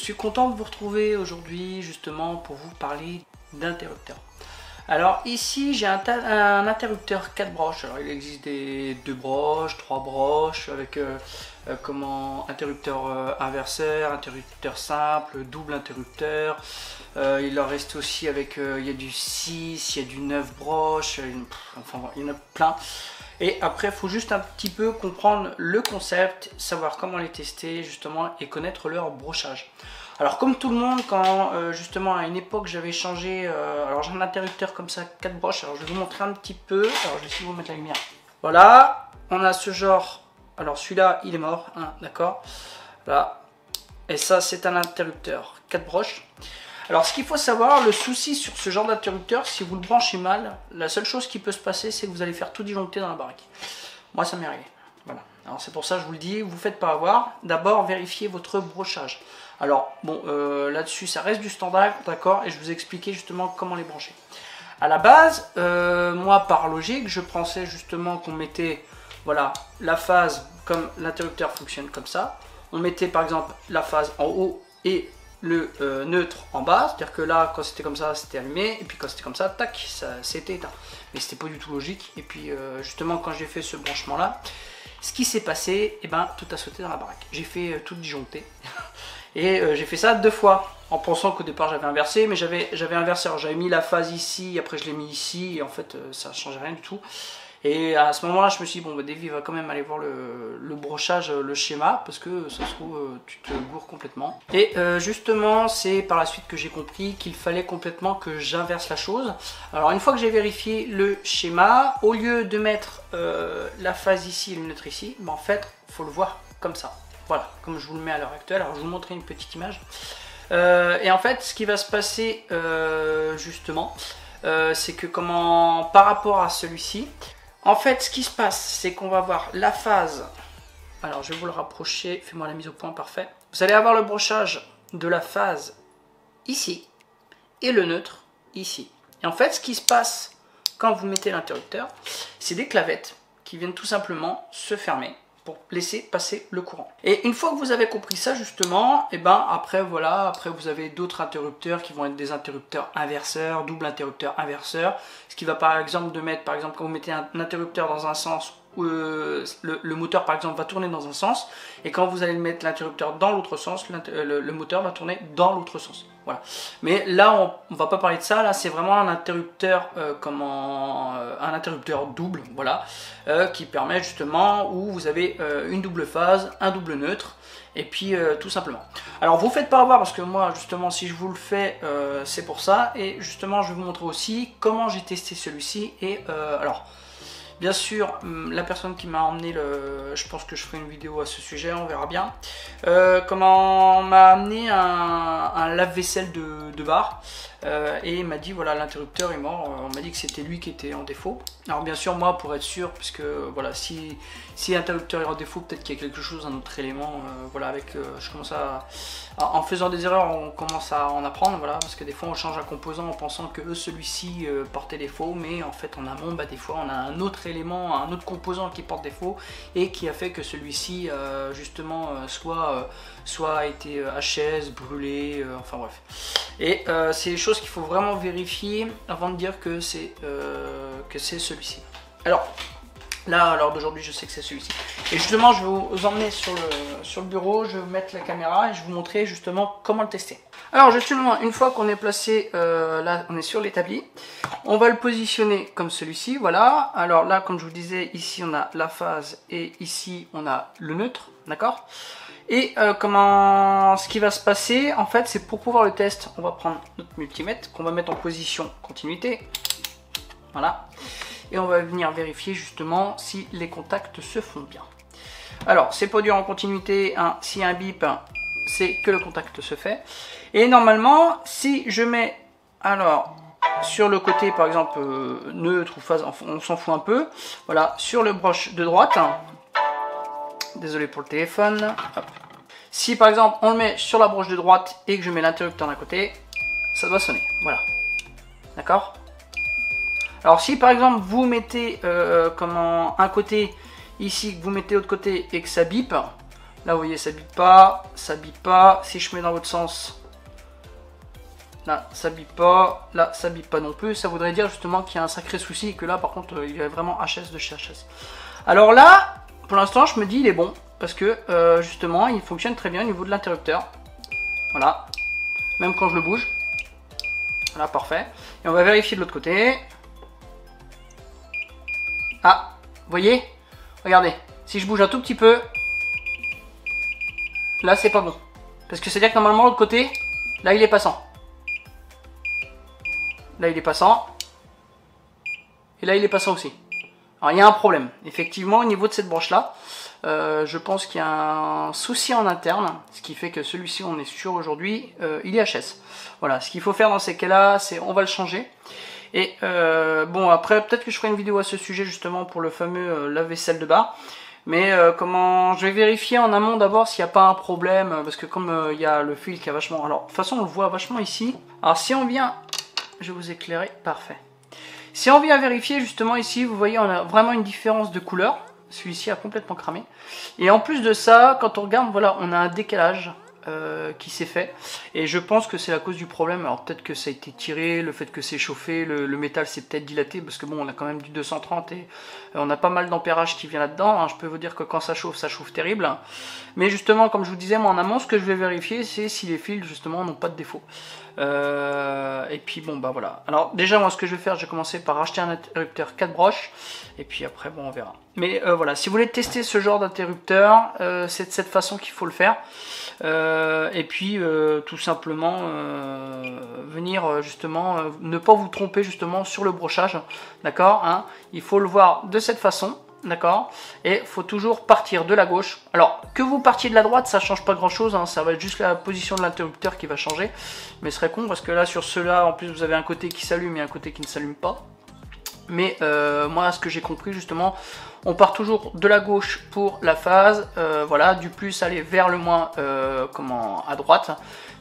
suis content de vous retrouver aujourd'hui justement pour vous parler d'interrupteurs. Alors ici j'ai un interrupteur 4 broches. Alors il existe des 2 broches, 3 broches avec interrupteur inverseur, interrupteur simple, double interrupteur. Il en reste aussi avec il y a du 6, il y a du 9 broches, enfin il y en a plein. Et après il faut juste un petit peu comprendre le concept, savoir comment les tester justement et connaître leur brochage. Alors comme tout le monde, quand justement à une époque j'avais changé, alors j'ai un interrupteur comme ça, 4 broches, alors je vais vous montrer un petit peu, alors je vais essayer de vous mettre la lumière. Voilà, on a ce genre, alors celui-là il est mort, hein, d'accord, là, et ça c'est un interrupteur 4 broches. Alors ce qu'il faut savoir, le souci sur ce genre d'interrupteur, si vous le branchez mal, la seule chose qui peut se passer c'est que vous allez faire tout disjoncter dans la baraque. Moi ça m'est arrivé, voilà. Alors c'est pour ça que je vous le dis, vous ne faites pas avoir, d'abord vérifiez votre brochage. Alors bon, là-dessus ça reste du standard, d'accord, et je vous ai expliqué justement comment les brancher. À la base, moi par logique, je pensais justement qu'on mettait, voilà, la phase comme l'interrupteur fonctionne comme ça. On mettait par exemple la phase en haut et le neutre en bas, c'est-à-dire que là quand c'était comme ça c'était allumé, et puis quand c'était comme ça, tac, ça c'était éteint. Mais c'était pas du tout logique, et puis justement quand j'ai fait ce branchement là, ce qui s'est passé, et ben tout a sauté dans la baraque. J'ai fait tout disjoncter. Et j'ai fait ça 2 fois, en pensant qu'au départ j'avais inversé, mais j'avais inversé. J'avais mis la phase ici, après je l'ai mis ici, et en fait ça ne changeait rien du tout. Et à ce moment-là, je me suis dit, bon, bah, Davy va quand même aller voir le brochage, le schéma, parce que ça se trouve, tu te gourres complètement. Et justement, c'est par la suite que j'ai compris qu'il fallait complètement que j'inverse la chose. Alors, une fois que j'ai vérifié le schéma, au lieu de mettre la phase ici et le neutre ici, bah, en fait, il faut le voir comme ça. Voilà, comme je vous le mets à l'heure actuelle. Alors, je vais vous montrer une petite image. Et en fait, ce qui va se passer, justement, c'est que par rapport à celui-ci, en fait, ce qui se passe, c'est qu'on va avoir la phase. Alors, je vais vous le rapprocher. Fais-moi la mise au point, parfait. Vous allez avoir le brochage de la phase ici et le neutre ici. Et en fait, ce qui se passe quand vous mettez l'interrupteur, c'est des clavettes qui viennent tout simplement se fermer pour laisser passer le courant. Et une fois que vous avez compris ça justement, et ben après voilà, après vous avez d'autres interrupteurs qui vont être des interrupteurs inverseurs, double interrupteur inverseur, ce qui va par exemple de mettre, par exemple quand vous mettez un interrupteur dans un sens, où le moteur par exemple va tourner dans un sens, et quand vous allez mettre l'interrupteur dans l'autre sens, le moteur va tourner dans l'autre sens. Voilà. Mais là on va pas parler de ça, là c'est vraiment un interrupteur un interrupteur double, voilà, qui permet justement où vous avez une double phase, un double neutre, et puis tout simplement. Alors vous faites pas avoir, parce que moi justement si je vous le fais c'est pour ça, et justement je vais vous montrer aussi comment j'ai testé celui-ci. Et alors bien sûr, la personne qui m'a emmené je pense que je ferai une vidéo à ce sujet, on verra bien. Comment m'a amené un lave-vaisselle de bar, et il m'a dit voilà, l'interrupteur est mort. On m'a dit que c'était lui qui était en défaut. Alors bien sûr moi pour être sûr, parce que voilà, si l'interrupteur est en défaut, peut-être qu'il y a quelque chose, un autre élément, voilà, avec je commence en faisant des erreurs, on commence à en apprendre, voilà, parce que des fois on change un composant en pensant que celui-ci portait défaut, mais en fait en amont, bah, des fois on a un autre élément, un autre composant qui porte défaut et qui a fait que celui-ci justement soit a été HS, brûlé, enfin bref. Et c'est des choses qu'il faut vraiment vérifier avant de dire que c'est celui-ci. Alors là, à l'heure d'aujourd'hui, je sais que c'est celui-ci. Et justement, je vais vous emmener sur le bureau, je vais vous mettre la caméra et je vais vous montrer justement comment le tester. Alors justement, une fois qu'on est placé, là on est sur l'établi, on va le positionner comme celui-ci, voilà. Alors là, comme je vous disais, ici on a la phase et ici on a le neutre, d'accord. Et ce qui va se passer, en fait, c'est pour pouvoir le test, on va prendre notre multimètre qu'on va mettre en position continuité, voilà. Et on va venir vérifier justement si les contacts se font bien. Alors, c'est pas dur en continuité, hein. S'il y a un bip, c'est que le contact se fait. Et normalement, si je mets, alors, sur le côté, par exemple, neutre ou phase, on s'en fout un peu, voilà, sur le broche de droite, désolé pour le téléphone, hop. Si par exemple, on le met sur la broche de droite et que je mets l'interrupteur d'un côté, ça doit sonner, voilà, d'accord. Alors si par exemple vous mettez un côté ici, que vous mettez l'autre côté et que ça bip, Là, vous voyez, ça bip pas, ça bip pas. Si je mets dans l'autre sens, là, ça bip pas, là, ça bip pas non plus. Ça voudrait dire justement qu'il y a un sacré souci et que là, par contre, il y a vraiment HS de chez HS. Alors là, pour l'instant, je me dis, il est bon parce que justement, il fonctionne très bien au niveau de l'interrupteur. Voilà, même quand je le bouge. Voilà, parfait. Et on va vérifier de l'autre côté. Ah, vous voyez? Regardez, si je bouge un tout petit peu, là c'est pas bon. Parce que c'est-à-dire que normalement l'autre côté, là il est passant. Là il est passant. Et là il est passant aussi. Alors il y a un problème. Effectivement au niveau de cette broche là, je pense qu'il y a un souci en interne. Ce qui fait que celui-ci, on est sûr aujourd'hui, il est HS. Voilà, ce qu'il faut faire dans ces cas-là, c'est on va le changer. Et bon, après, peut-être que je ferai une vidéo à ce sujet justement pour le fameux lave-vaisselle de bar. Mais comment je vais vérifier en amont d'abord s'il n'y a pas un problème. Parce que comme il y a le fil qui a vachement... Alors, de toute façon, on le voit vachement ici. Alors, si on vient... Je vais vous éclairer. Parfait. Si on vient vérifier justement ici, vous voyez, on a vraiment une différence de couleur. Celui-ci a complètement cramé. Et en plus de ça, quand on regarde, voilà, on a un décalage qui s'est fait. Et je pense que c'est à cause du problème. Alors peut-être que ça a été tiré, le fait que c'est chauffé, le métal s'est peut-être dilaté, parce que bon, on a quand même du 230 et on a pas mal d'ampérage qui vient là-dedans. Hein. Je peux vous dire que quand ça chauffe terrible. Mais justement, comme je vous disais, moi en amont, ce que je vais vérifier, c'est si les fils justement n'ont pas de défaut. Et puis bon, bah voilà. Alors déjà, moi ce que je vais faire, je vais commencer par acheter un interrupteur 4 broches. Et puis après, bon, on verra. Mais voilà, si vous voulez tester ce genre d'interrupteur, c'est de cette façon qu'il faut le faire. Et puis tout simplement venir justement ne pas vous tromper justement sur le brochage, d'accord, hein, il faut le voir de cette façon, d'accord, et il faut toujours partir de la gauche. Alors que vous partiez de la droite, ça change pas grand chose, hein, ça va être juste la position de l'interrupteur qui va changer, mais ce serait con parce que là sur ceux-là en plus vous avez un côté qui s'allume et un côté qui ne s'allume pas. Mais moi, ce que j'ai compris justement, on part toujours de la gauche pour la phase, voilà, du plus aller vers le moins à droite.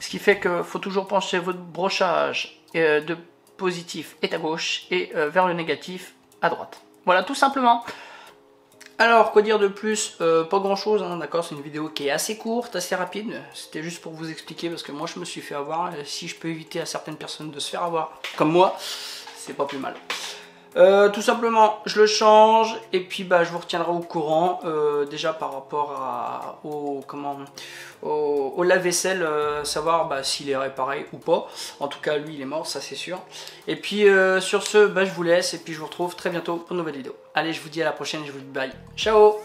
Ce qui fait qu'il faut toujours pencher votre brochage de positif est à gauche et vers le négatif à droite. Voilà, tout simplement. Alors, quoi dire de plus? Pas grand chose, hein, d'accord, c'est une vidéo qui est assez courte, assez rapide. C'était juste pour vous expliquer parce que moi je me suis fait avoir. Et si je peux éviter à certaines personnes de se faire avoir comme moi, c'est pas plus mal. Tout simplement je le change et puis bah, je vous retiendrai au courant déjà par rapport au lave-vaisselle, savoir bah, s'il est réparé ou pas. En tout cas lui il est mort, ça c'est sûr. Et puis sur ce bah, je vous laisse et puis je vous retrouve très bientôt pour une nouvelle vidéo. Allez, je vous dis à la prochaine, je vous dis bye, ciao.